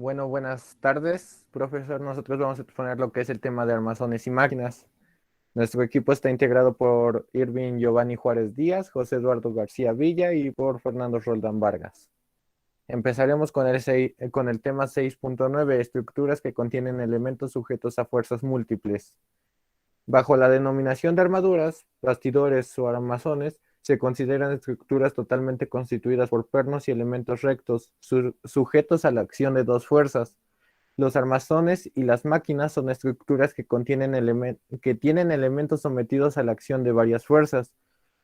Bueno, buenas tardes, profesor. Nosotros vamos a exponer lo que es el tema de armazones y máquinas. Nuestro equipo está integrado por Irving Giovanni Juárez Díaz, José Eduardo García Villa y por Fernando Roldán Vargas. Empezaremos con con el tema 6.9, estructuras que contienen elementos sujetos a fuerzas múltiples. Bajo la denominación de armaduras, bastidores o armazones, se consideran estructuras totalmente constituidas por pernos y elementos rectos, sujetos a la acción de dos fuerzas. Los armazones y las máquinas son estructuras que tienen elementos sometidos a la acción de varias fuerzas.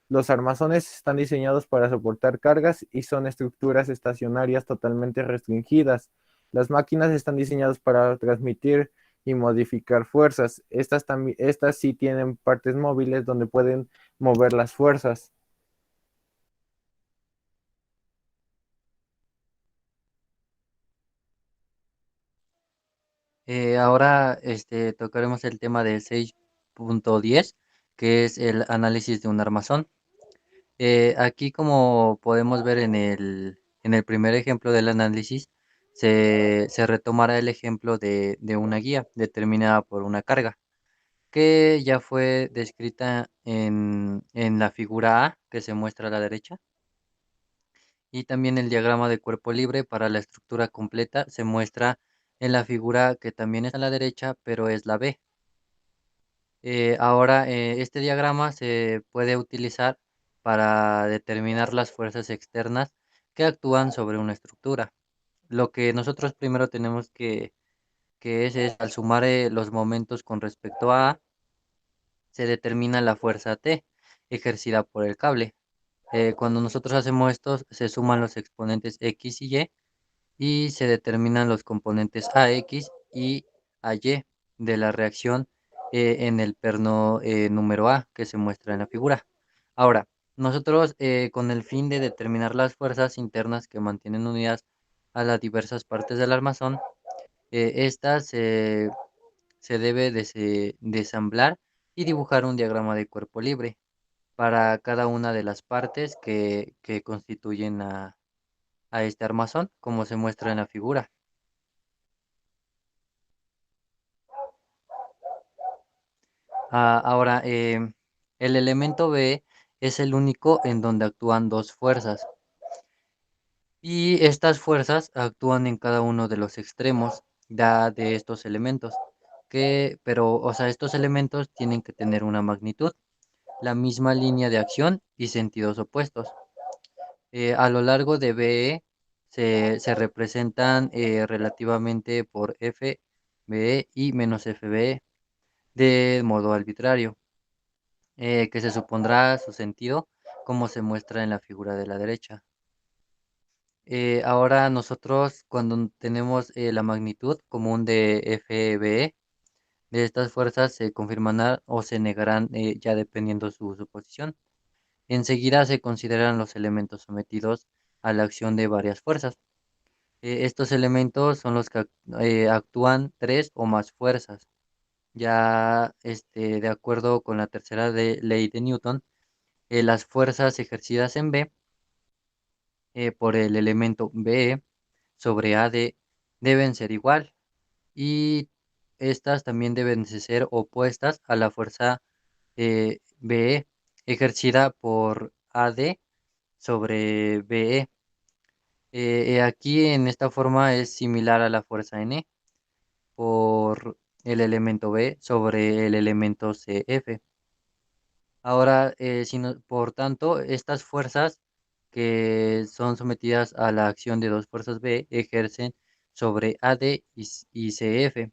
Los armazones están diseñados para soportar cargas y son estructuras estacionarias totalmente restringidas. Las máquinas están diseñadas para transmitir y modificar fuerzas. Estas sí tienen partes móviles donde pueden mover las fuerzas. Ahora tocaremos el tema del 6.10, que es el análisis de un armazón. Aquí, como podemos ver en el primer ejemplo del análisis, se retomará el ejemplo de una guía determinada por una carga, que ya fue descrita en la figura A, que se muestra a la derecha, y también el diagrama de cuerpo libre para la estructura completa se muestra en la figura que también está a la derecha, pero es la B. Ahora, este diagrama se puede utilizar para determinar las fuerzas externas que actúan sobre una estructura. Lo que nosotros primero tenemos que es al sumar los momentos con respecto a A, se determina la fuerza T ejercida por el cable. Cuando nosotros hacemos esto, se suman los exponentes X y se determinan los componentes AX y AY de la reacción en el perno número A que se muestra en la figura. Ahora, nosotros con el fin de determinar las fuerzas internas que mantienen unidas a las diversas partes del armazón, estas se debe desamblar y dibujar un diagrama de cuerpo libre para cada una de las partes que constituyen a este armazón, como se muestra en la figura. Ahora, el elemento B es el único en donde actúan dos fuerzas y estas fuerzas actúan en cada uno de los extremos de estos elementos, pero, o sea, estos elementos tienen que tener una magnitud, la misma línea de acción y sentidos opuestos. A lo largo de BE se representan relativamente por FBE y menos FBE de modo arbitrario, que se supondrá su sentido como se muestra en la figura de la derecha. Ahora nosotros cuando tenemos la magnitud común de FBE, de estas fuerzas se confirmarán o se negarán ya dependiendo su posición. Enseguida se consideran los elementos sometidos a la acción de varias fuerzas. Estos elementos son los que actúan tres o más fuerzas. Ya de acuerdo con la tercera ley de Newton, las fuerzas ejercidas en B por el elemento BE sobre AD deben ser igual y estas también deben de ser opuestas a la fuerza BE ejercida por AD sobre BE. Aquí en esta forma es similar a la fuerza N por el elemento B sobre el elemento CF. Ahora, por tanto, estas fuerzas que son sometidas a la acción de dos fuerzas B ejercen sobre AD y CF.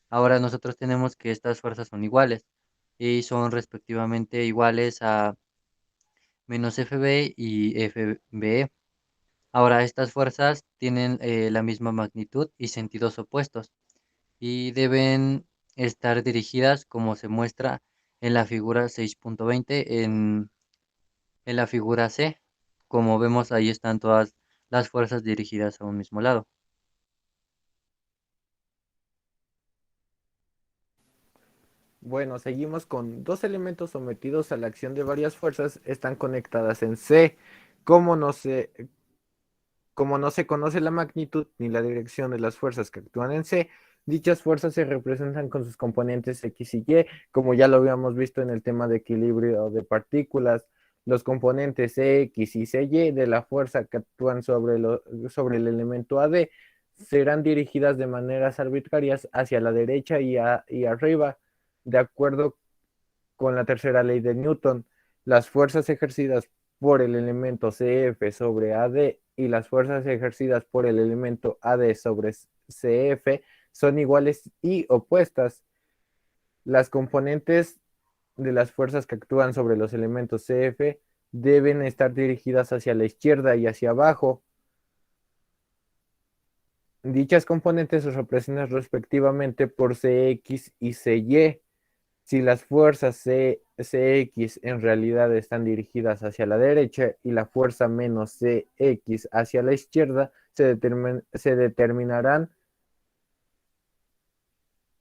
Ahora nosotros tenemos que estas fuerzas son iguales y son respectivamente iguales a menos FB y FBE. Ahora, estas fuerzas tienen la misma magnitud y sentidos opuestos y deben estar dirigidas como se muestra en la figura 6.20 en la figura C. Como vemos, ahí están todas las fuerzas dirigidas a un mismo lado. Bueno, seguimos con dos elementos sometidos a la acción de varias fuerzas están conectadas en C. ¿Cómo no sé? Como no se conoce la magnitud ni la dirección de las fuerzas que actúan en C, dichas fuerzas se representan con sus componentes X y Y, como ya lo habíamos visto en el tema de equilibrio de partículas. Los componentes X y CY de la fuerza que actúan sobre el elemento AD serán dirigidas de maneras arbitrarias hacia la derecha y arriba, de acuerdo con la tercera ley de Newton. Las fuerzas ejercidas por el elemento CF sobre AD y las fuerzas ejercidas por el elemento AD sobre CF son iguales y opuestas. Las componentes de las fuerzas que actúan sobre los elementos CF deben estar dirigidas hacia la izquierda y hacia abajo. Dichas componentes se representan respectivamente por Cx y Cy. Si las fuerzas Cx en realidad están dirigidas hacia la derecha y la fuerza menos Cx hacia la izquierda, se determinarán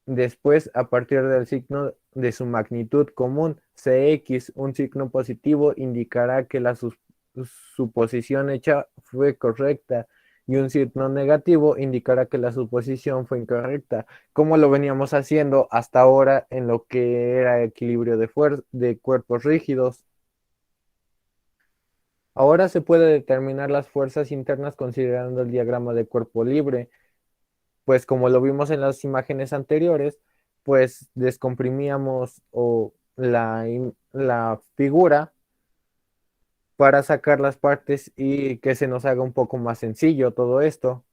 después a partir del signo de su magnitud común. Cx, un signo positivo, indicará que la suposición hecha fue correcta y un signo negativo indicará que la suposición fue incorrecta, como lo veníamos haciendo hasta ahora en lo que era equilibrio de cuerpos rígidos. Ahora se puede determinar las fuerzas internas considerando el diagrama de cuerpo libre, pues como lo vimos en las imágenes anteriores, pues descomprimíamos la figura para sacar las partes y que se nos haga un poco más sencillo todo esto.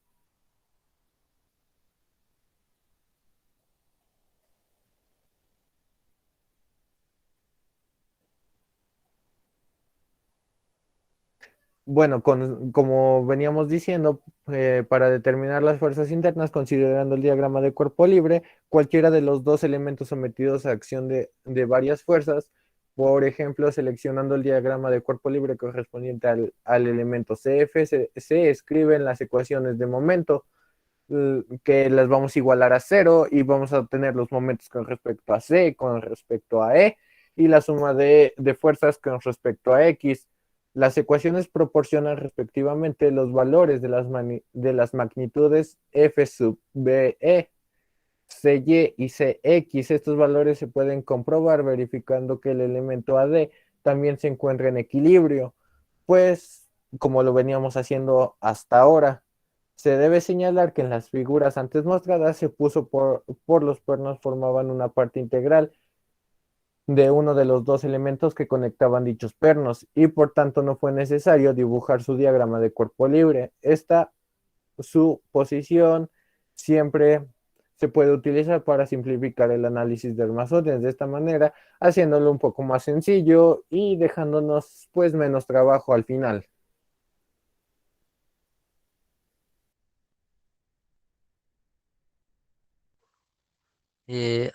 Bueno, como veníamos diciendo, para determinar las fuerzas internas, considerando el diagrama de cuerpo libre, cualquiera de los dos elementos sometidos a acción de varias fuerzas, por ejemplo, seleccionando el diagrama de cuerpo libre correspondiente al elemento CF, se escriben las ecuaciones de momento, que las vamos a igualar a cero y vamos a obtener los momentos con respecto a C, con respecto a E, y la suma de fuerzas con respecto a X. Las ecuaciones proporcionan respectivamente los valores de las magnitudes F sub B, E, CY y CX. Estos valores se pueden comprobar verificando que el elemento AD también se encuentra en equilibrio, pues como lo veníamos haciendo hasta ahora. Se debe señalar que en las figuras antes mostradas se puso por los pernos formaban una parte integral de uno de los dos elementos que conectaban dichos pernos y por tanto no fue necesario dibujar su diagrama de cuerpo libre. Esta su posición siempre se puede utilizar para simplificar el análisis de armazones de esta manera, haciéndolo un poco más sencillo y dejándonos pues menos trabajo al final.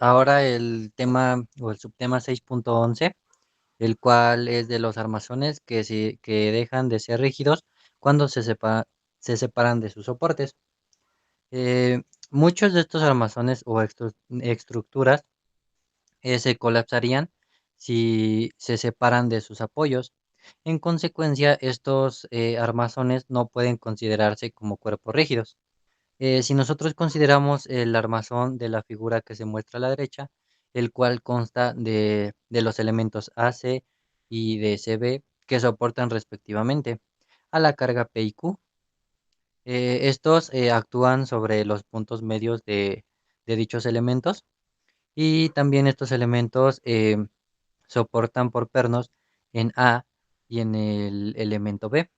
Ahora el tema o el subtema 6.11, el cual es de los armazones que dejan de ser rígidos cuando se separan de sus soportes. Muchos de estos armazones o estructuras se colapsarían si se separan de sus apoyos. En consecuencia, estos armazones no pueden considerarse como cuerpos rígidos. Si nosotros consideramos el armazón de la figura que se muestra a la derecha, el cual consta de los elementos AC y de CB que soportan respectivamente a la carga P y Q. Estos actúan sobre los puntos medios de dichos elementos y también estos elementos soportan por pernos en A y en el elemento B.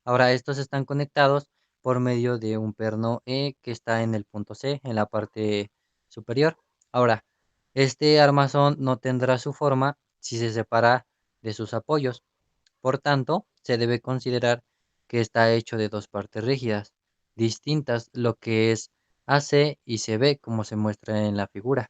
Ahora estos están conectados por medio de un perno E que está en el punto C, en la parte superior. Ahora, este armazón no tendrá su forma si se separa de sus apoyos. Por tanto, se debe considerar que está hecho de dos partes rígidas, distintas, lo que es AC y CB, como se muestra en la figura.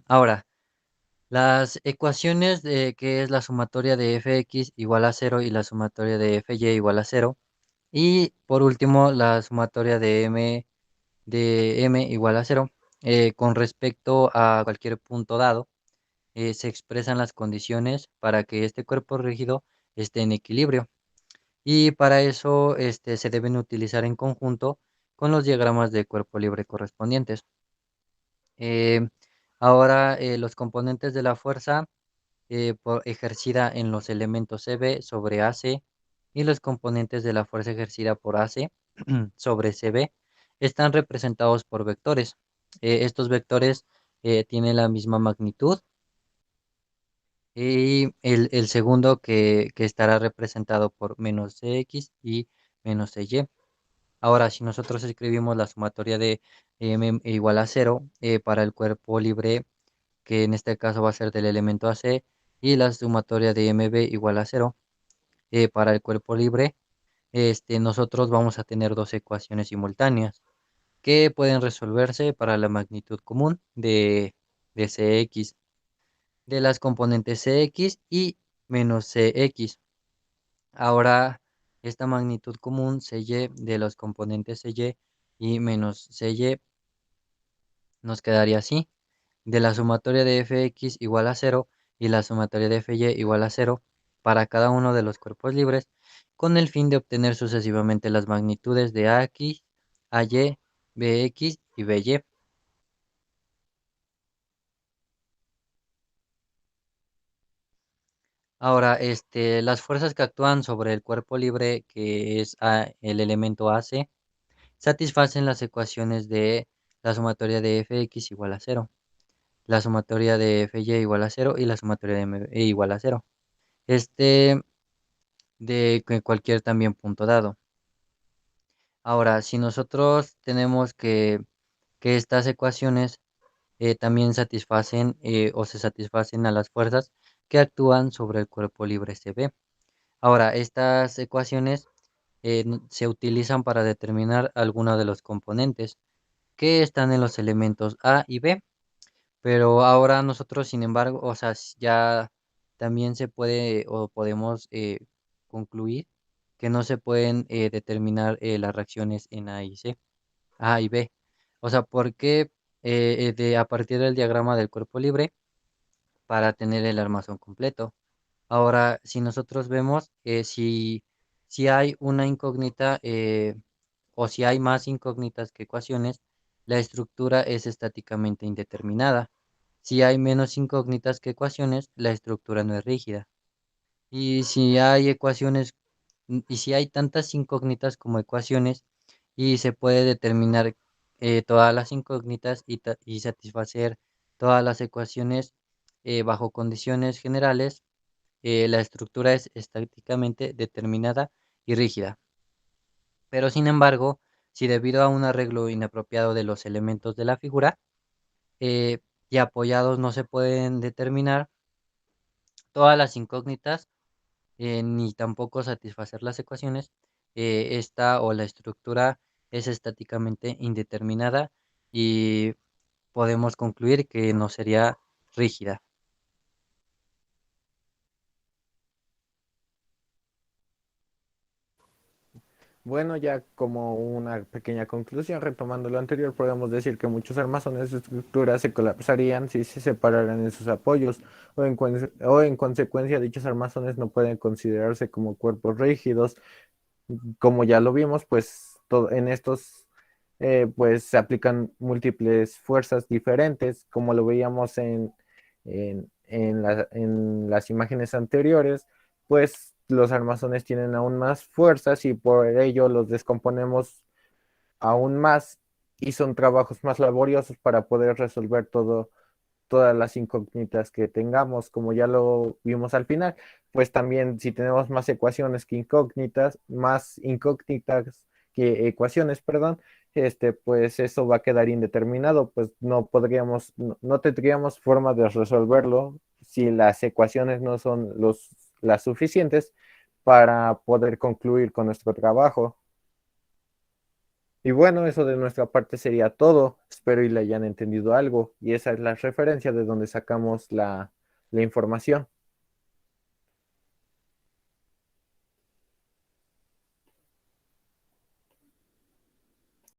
Ahora, las ecuaciones de que es la sumatoria de fx igual a cero y la sumatoria de fy igual a cero. Y por último, la sumatoria de m igual a cero. Con respecto a cualquier punto dado, se expresan las condiciones para que este cuerpo rígido esté en equilibrio. Y para eso se deben utilizar en conjunto con los diagramas de cuerpo libre correspondientes. Eh, Ahora, los componentes de la fuerza ejercida en los elementos CB sobre AC y los componentes de la fuerza ejercida por AC sobre CB están representados por vectores. Estos vectores tienen la misma magnitud y el segundo que estará representado por menos CX y menos CY. Ahora, si nosotros escribimos la sumatoria de M igual a cero para el cuerpo libre, que en este caso va a ser del elemento AC, y la sumatoria de MB igual a cero para el cuerpo libre, nosotros vamos a tener dos ecuaciones simultáneas que pueden resolverse para la magnitud común de CX, de las componentes CX y menos CX. Ahora, esta magnitud común CY de los componentes CY y menos CY nos quedaría así. De la sumatoria de fx igual a cero y la sumatoria de fy igual a cero para cada uno de los cuerpos libres, con el fin de obtener sucesivamente las magnitudes de ax, ay, bx y by. Ahora, las fuerzas que actúan sobre el cuerpo libre, que es el elemento AC, satisfacen las ecuaciones de la sumatoria de fx igual a cero, la sumatoria de fy igual a cero y la sumatoria de mb igual a cero. Este cualquier también punto dado. Ahora, si nosotros tenemos que estas ecuaciones también satisfacen o se satisfacen a las fuerzas que actúan sobre el cuerpo libre CB. Ahora, estas ecuaciones se utilizan para determinar algunos de los componentes que están en los elementos A y B. Pero ahora nosotros, sin embargo, o sea, ya también se puede o podemos concluir que no se pueden determinar las reacciones en A y C, A y B. O sea, porque a partir del diagrama del cuerpo libre para tener el armazón completo. Ahora, si nosotros vemos si hay una incógnita o si hay más incógnitas que ecuaciones, la estructura es estáticamente indeterminada. Si hay menos incógnitas que ecuaciones, la estructura no es rígida. Y si hay y si hay tantas incógnitas como ecuaciones, y se puede determinar todas las incógnitas y satisfacer todas las ecuaciones bajo condiciones generales, la estructura es estáticamente determinada y rígida. Pero sin embargo, si debido a un arreglo inapropiado de los elementos de la figura eh, y apoyados no se pueden determinar todas las incógnitas ni tampoco satisfacer las ecuaciones, esta o la estructura es estáticamente indeterminada y podemos concluir que no sería rígida. Bueno, ya como una pequeña conclusión, retomando lo anterior, podemos decir que muchos armazones de estructuras se colapsarían si se separaran en sus apoyos, o en consecuencia dichos armazones no pueden considerarse como cuerpos rígidos. Como ya lo vimos, pues en estos pues se aplican múltiples fuerzas diferentes, como lo veíamos en las imágenes anteriores, pues los armazones tienen aún más fuerzas y por ello los descomponemos aún más y son trabajos más laboriosos para poder resolver todas las incógnitas que tengamos, como ya lo vimos al final, pues también si tenemos más ecuaciones que incógnitas, más incógnitas que ecuaciones, perdón, pues eso va a quedar indeterminado, pues no podríamos, no tendríamos forma de resolverlo si las ecuaciones no son las suficientes para poder concluir con nuestro trabajo. Y bueno, eso de nuestra parte sería todo. Espero y le hayan entendido algo. Y esa es la referencia de donde sacamos la información.